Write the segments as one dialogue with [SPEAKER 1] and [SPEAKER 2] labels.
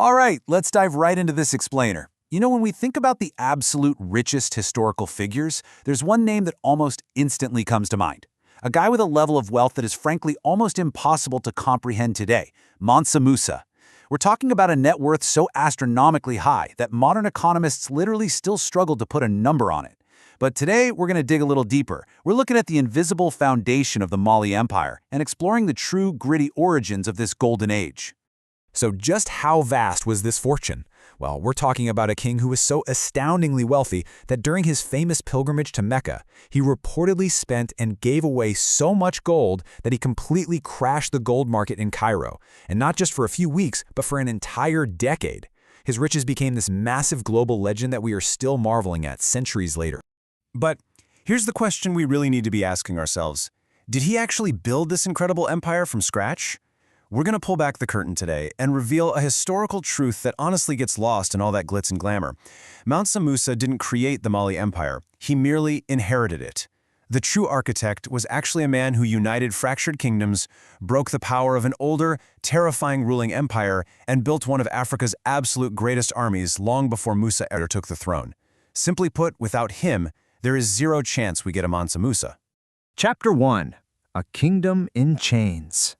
[SPEAKER 1] All right, let's dive right into this explainer. When we think about the absolute richest historical figures, there's one name that almost instantly comes to mind. A guy with a level of wealth that is frankly almost impossible to comprehend today, Mansa Musa. We're talking about a net worth so astronomically high that modern economists literally still struggle to put a number on it. But today, we're going to dig a little deeper. We're looking at the invisible foundation of the Mali Empire and exploring the true, gritty origins of this golden age.
[SPEAKER 2] So just how vast was this fortune? Well, we're talking about a king who was so astoundingly wealthy that during his famous pilgrimage to Mecca, he reportedly spent and gave away so much gold that he completely crashed the gold market in Cairo, and not just for a few weeks, but for an entire decade. His riches became this massive global legend that we are still marveling at centuries later.
[SPEAKER 3] But here's the question we really need to be asking ourselves. Did he actually build this incredible empire from scratch? We're going to pull back the curtain today and reveal a historical truth that honestly gets lost in all that glitz and glamour. Mansa Musa didn't create the Mali Empire. He merely inherited it. The true architect was actually a man who united fractured kingdoms, broke the power of an older, terrifying ruling empire, and built one of Africa's absolute greatest armies long before Musa ever took the throne. Simply put, without him, there is zero chance we get a Mansa Musa.
[SPEAKER 2] Chapter 1. A Kingdom in Chains.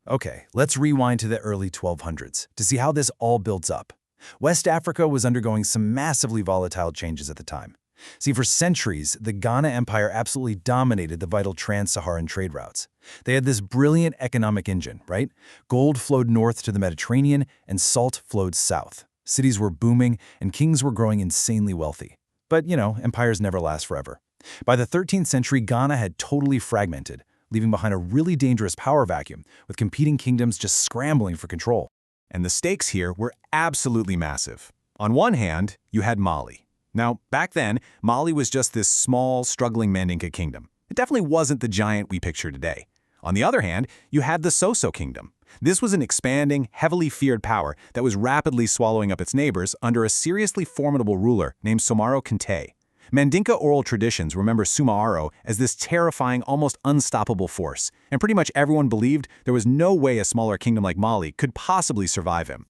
[SPEAKER 3] Okay, let's rewind to the early 1200s to see how this all builds up. West Africa was undergoing some massively volatile changes at the time. See, for centuries, the Ghana Empire absolutely dominated the vital trans-Saharan trade routes. They had this brilliant economic engine, right? Gold flowed north to the Mediterranean and salt flowed south. Cities were booming and kings were growing insanely wealthy. But, empires never last forever. By the 13th century, Ghana had totally fragmented, leaving behind a really dangerous power vacuum, with competing kingdoms just scrambling for control.
[SPEAKER 4] And the stakes here were absolutely massive. On one hand, you had Mali. Now, back then, Mali was just this small, struggling Mandinka kingdom. It definitely wasn't the giant we picture today. On the other hand, you had the Sosso Kingdom. This was an expanding, heavily feared power that was rapidly swallowing up its neighbors under a seriously formidable ruler named Soumaro Kante. Mandinka oral traditions remember Soumaro as this terrifying, almost unstoppable force, and pretty much everyone believed there was no way a smaller kingdom like Mali could possibly survive him.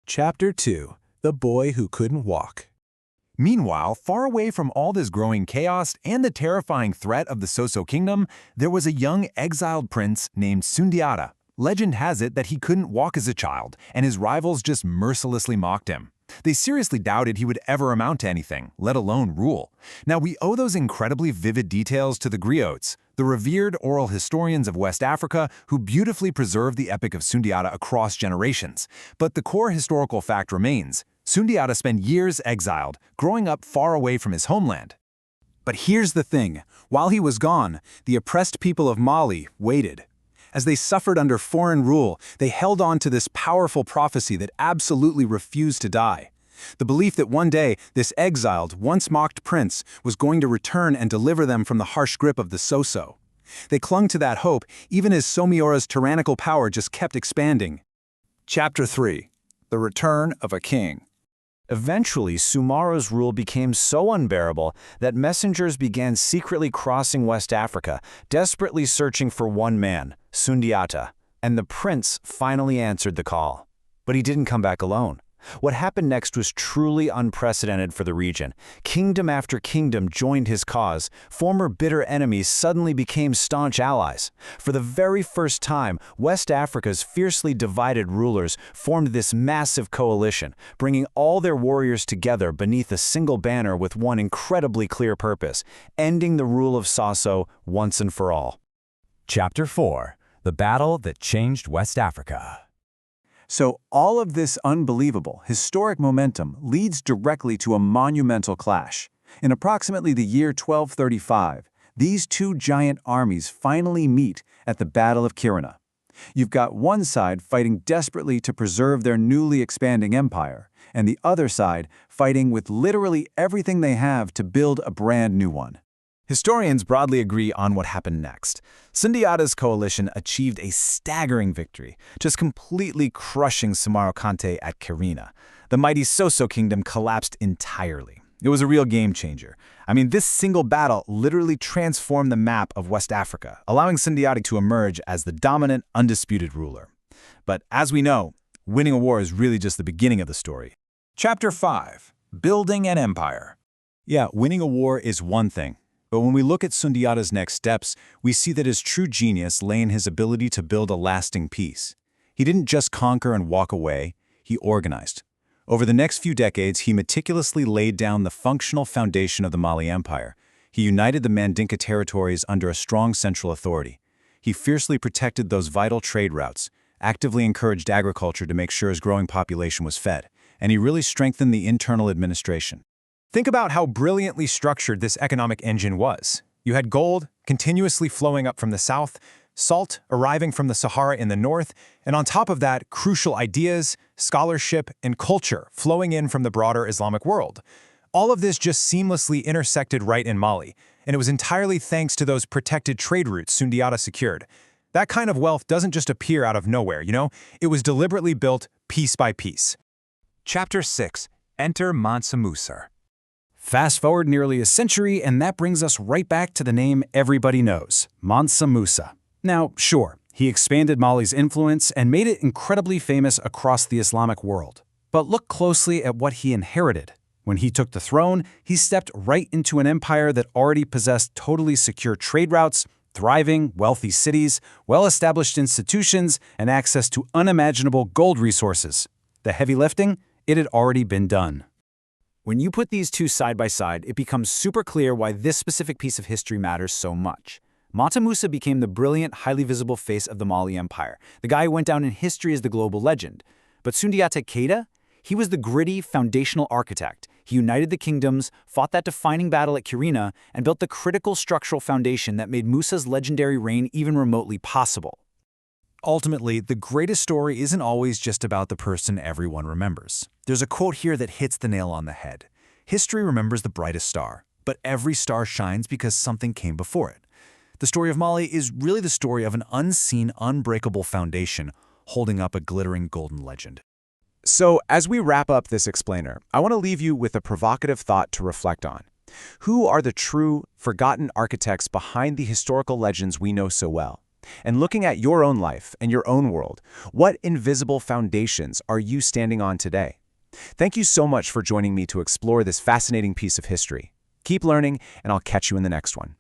[SPEAKER 2] Chapter 2. The Boy Who Couldn't Walk.
[SPEAKER 4] Meanwhile, far away from all this growing chaos and the terrifying threat of the Sosso Kingdom, there was a young exiled prince named Sundiata. Legend has it that he couldn't walk as a child, and his rivals just mercilessly mocked him. They seriously doubted he would ever amount to anything, let alone rule. Now, we owe those incredibly vivid details to the griots, the revered oral historians of West Africa who beautifully preserved the Epic of Sundiata across generations. But the core historical fact remains. Sundiata spent years exiled, growing up far away from his homeland.
[SPEAKER 1] But here's the thing. While he was gone, the oppressed people of Mali waited. As they suffered under foreign rule, they held on to this powerful prophecy that absolutely refused to die. The belief that one day this exiled, once-mocked prince was going to return and deliver them from the harsh grip of the Sosso. They clung to that hope even as Soumiora's tyrannical power just kept expanding. Chapter 3. The Return of a King.
[SPEAKER 5] Eventually, Soumaro's rule became so unbearable that messengers began secretly crossing West Africa, desperately searching for one man, Sundiata, and the prince finally answered the call. But he didn't come back alone. What happened next was truly unprecedented for the region. Kingdom after kingdom joined his cause. Former bitter enemies suddenly became staunch allies. For the very first time, West Africa's fiercely divided rulers formed this massive coalition, bringing all their warriors together beneath a single banner with one incredibly clear purpose: ending the rule of Sosso once and for all.
[SPEAKER 2] Chapter 4. The Battle That Changed West Africa.
[SPEAKER 1] So all of this unbelievable, historic momentum leads directly to a monumental clash. In approximately the year 1235, these two giant armies finally meet at the Battle of Kirina. You've got one side fighting desperately to preserve their newly expanding empire, and the other side fighting with literally everything they have to build a brand new one.
[SPEAKER 3] Historians broadly agree on what happened next. Sundiata's coalition achieved a staggering victory, just completely crushing Soumaro Kante at Kirina. The mighty Sosso Kingdom collapsed entirely. It was a real game changer. This single battle literally transformed the map of West Africa, allowing Sundiata to emerge as the dominant, undisputed ruler. But as we know,
[SPEAKER 2] Winning a war is really just the beginning of the story.
[SPEAKER 1] Chapter 5. Building an Empire.
[SPEAKER 2] Yeah, winning a war is one thing. But when we look at Sundiata's next steps, we see that his true genius lay in his ability to build a lasting peace. He didn't just conquer and walk away, he organized. Over the next few decades, he meticulously laid down the functional foundation of the Mali Empire. He united the Mandinka territories under a strong central authority. He fiercely protected those vital trade routes, actively encouraged agriculture to make sure his growing population was fed, and he really strengthened the internal administration.
[SPEAKER 6] Think about how brilliantly structured this economic engine was. You had gold continuously flowing up from the south, salt arriving from the Sahara in the north, and on top of that, crucial ideas, scholarship, and culture flowing in from the broader Islamic world. All of this just seamlessly intersected right in Mali, and it was entirely thanks to those protected trade routes Sundiata secured. That kind of wealth doesn't just appear out of nowhere, It was deliberately built piece by piece.
[SPEAKER 1] Chapter 6. Enter Mansa Musa.
[SPEAKER 3] Fast forward nearly a century, and that brings us right back to the name everybody knows, Mansa Musa. Now, sure, he expanded Mali's influence and made it incredibly famous across the Islamic world. But look closely at what he inherited. When he took the throne, he stepped right into an empire that already possessed totally secure trade routes, thriving, wealthy cities, well-established institutions, and access to unimaginable gold resources. The heavy lifting? It had already been done.
[SPEAKER 5] When you put these two side by side, it becomes super clear why this specific piece of history matters so much. Mansa Musa became the brilliant, highly visible face of the Mali Empire, the guy who went down in history as the global legend. But Sundiata Keita? He was the gritty, foundational architect. He united the kingdoms, fought that defining battle at Kirina, and built the critical structural foundation that made Musa's legendary reign even remotely possible.
[SPEAKER 2] Ultimately, the greatest story isn't always just about the person everyone remembers. There's a quote here that hits the nail on the head. History remembers the brightest star, but every star shines because something came before it. The story of Mali is really the story of an unseen, unbreakable foundation holding up a glittering golden legend.
[SPEAKER 6] So, as we wrap up this explainer, I want to leave you with a provocative thought to reflect on. Who are the true, forgotten architects behind the historical legends we know so well? And looking at your own life and your own world, what invisible foundations are you standing on today? Thank you so much for joining me to explore this fascinating piece of history. Keep learning, and I'll catch you in the next one.